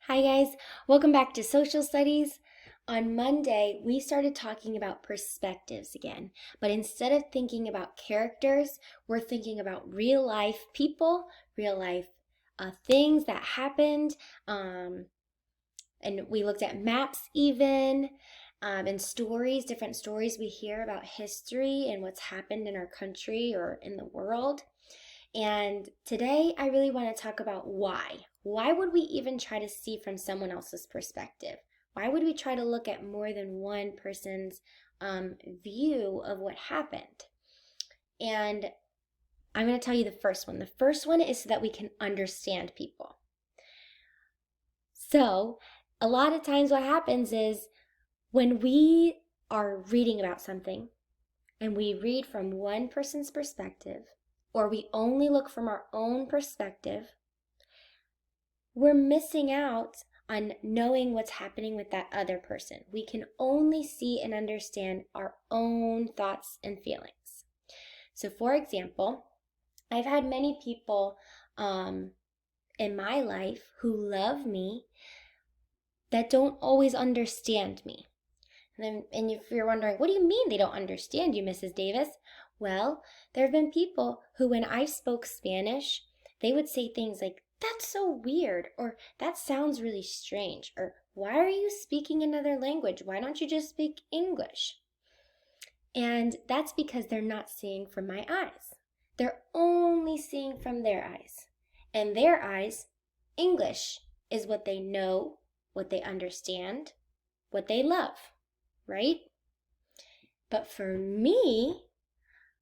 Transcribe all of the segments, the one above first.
Hi guys, welcome back to Social Studies. On Monday, we started talking about perspectives again, but instead of thinking about characters, we're thinking about real life people, real life things that happened, and we looked at maps even, and stories, different stories we hear about history and what's happened in our country or in the world. And today I really want to talk about why. Why would we even try to see from someone else's perspective? Why would we try to look at more than one person's view of what happened? And I'm going to tell you the first one. The first one is so that we can understand people. So, a lot of times what happens is when we are reading about something and we read from one person's perspective, or we only look from our own perspective, we're missing out on knowing what's happening with that other person. We can only see and understand our own thoughts and feelings. So, for example, I've had many people in my life who love me that don't always understand me. And if you're wondering, what do you mean they don't understand you, Mrs. Davis? Well, there have been people who, when I spoke Spanish, they would say things like, that's so weird, or that sounds really strange, or why are you speaking another language? Why don't you just speak English? And that's because they're not seeing from my eyes. They're only seeing from their eyes. And their eyes, English is what they know, what they understand, what they love, right? But for me,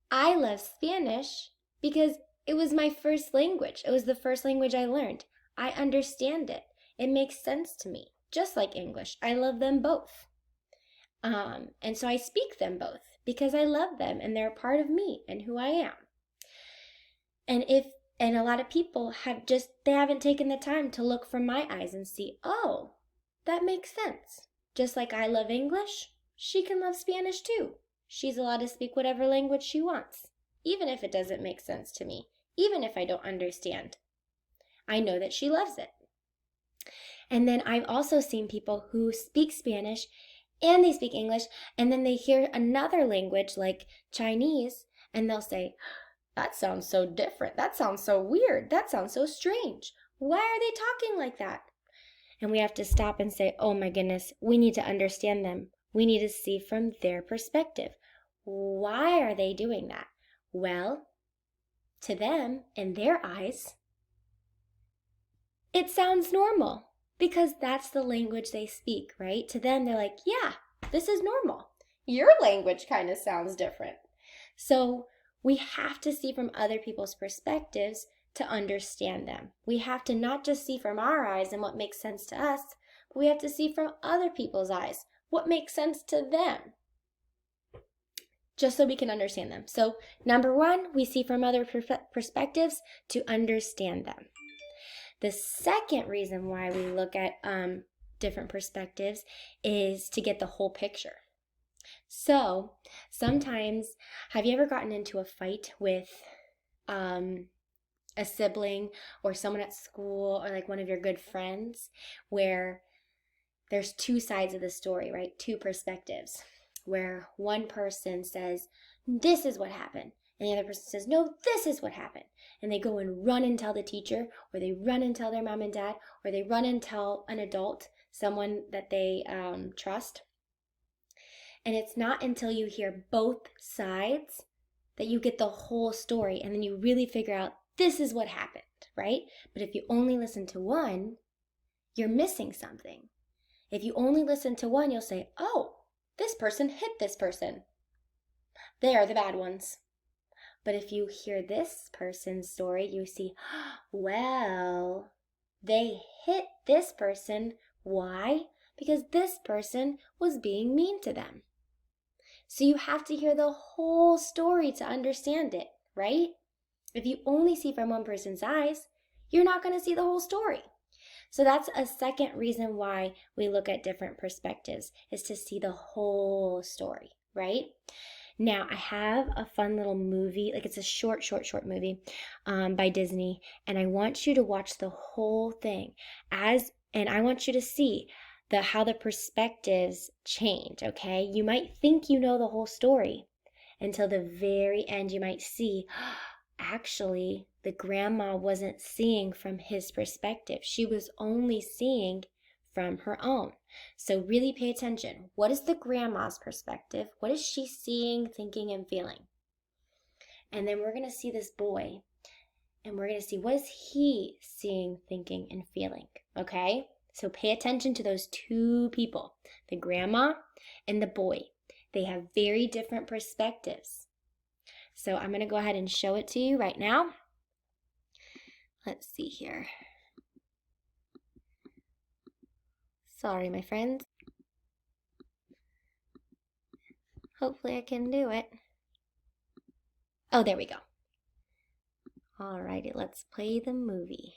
I love Spanish because it was my first language. It was the first language I learned. I understand it. It makes sense to me, just like English. I love them both. And so I speak them both because I love them and they're a part of me and who I am. And a lot of people they haven't taken the time to look from my eyes and see, oh, that makes sense. Just like I love English, she can love Spanish too. She's allowed to speak whatever language she wants, even if it doesn't make sense to me, even if I don't understand. I know that she loves it. And then I've also seen people who speak Spanish and they speak English, and then they hear another language like Chinese, and they'll say, that sounds so different. That sounds so weird. That sounds so strange. Why are they talking like that? And we have to stop and say, oh my goodness, we need to understand them. We need to see from their perspective. Why are they doing that? Well, to them, in their eyes, it sounds normal because that's the language they speak, right? To them, they're like, yeah, this is normal. Your language kind of sounds different. So we have to see from other people's perspectives to understand them. We have to not just see from our eyes and what makes sense to us, but we have to see from other people's eyes what makes sense to them, just so we can understand them. So, number one, we see from other perspectives to understand them. The second reason why we look at different perspectives is to get the whole picture. So, sometimes, have you ever gotten into a fight with a sibling or someone at school or like one of your good friends where there's two sides of the story, right? Two perspectives, where one person says, this is what happened, and the other person says, no, this is what happened. And they go and run and tell the teacher, or they run and tell their mom and dad, or they run and tell an adult, someone that they trust. And it's not until you hear both sides that you get the whole story, and then you really figure out this is what happened, right? But if you only listen to one, you're missing something. If you only listen to one, you'll say, oh, this person hit this person. They are the bad ones. But if you hear this person's story, you see, well, they hit this person. Why? Because this person was being mean to them. So you have to hear the whole story to understand it, right? If you only see from one person's eyes, you're not going to see the whole story. So that's a second reason why we look at different perspectives, is to see the whole story, right? Now, I have a fun little movie, like it's a short movie by Disney, and I want you to watch the whole thing. And I want you to see how the perspectives change, okay? You might think you know the whole story until the very end. You might see, actually, the grandma wasn't seeing from his perspective. She was only seeing from her own. So really pay attention. What is the grandma's perspective? What is she seeing, thinking, and feeling? And then we're going to see this boy, and we're going to see, what is he seeing, thinking, and feeling, okay? So pay attention to those two people, the grandma and the boy. They have very different perspectives. So I'm going to go ahead and show it to you right now. Let's see here. Sorry, my friends. Hopefully I can do it. Oh, there we go. Alrighty, let's play the movie.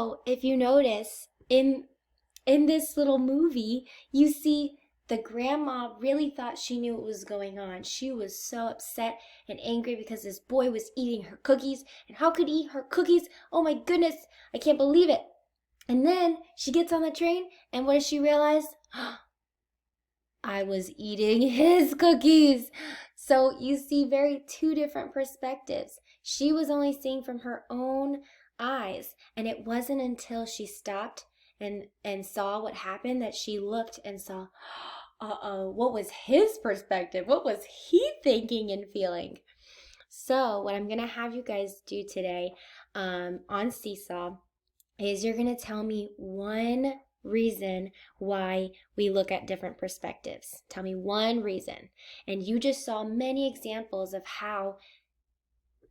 So if you notice in this little movie, you see the grandma really thought she knew what was going on. She was so upset and angry because this boy was eating her cookies. And how could he eat her cookies? Oh my goodness, I can't believe it. And then she gets on the train, and what does she realize? I was eating his cookies. So you see very two different perspectives. She was only seeing from her own eyes, and it wasn't until she stopped and saw what happened that she looked and saw, uh-oh, what was his perspective? What was he thinking and feeling? So what I'm going to have you guys do today on Seesaw is you're going to tell me one reason why we look at different perspectives. Tell me one reason. And you just saw many examples of how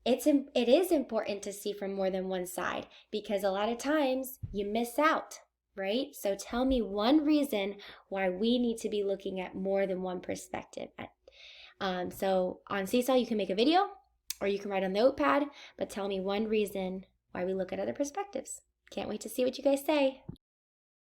it is important to see from more than one side, because a lot of times you miss out, right? So tell me one reason why we need to be looking at more than one perspective. So on Seesaw, you can make a video or you can write on the notepad, but tell me one reason why we look at other perspectives. Can't wait to see what you guys say.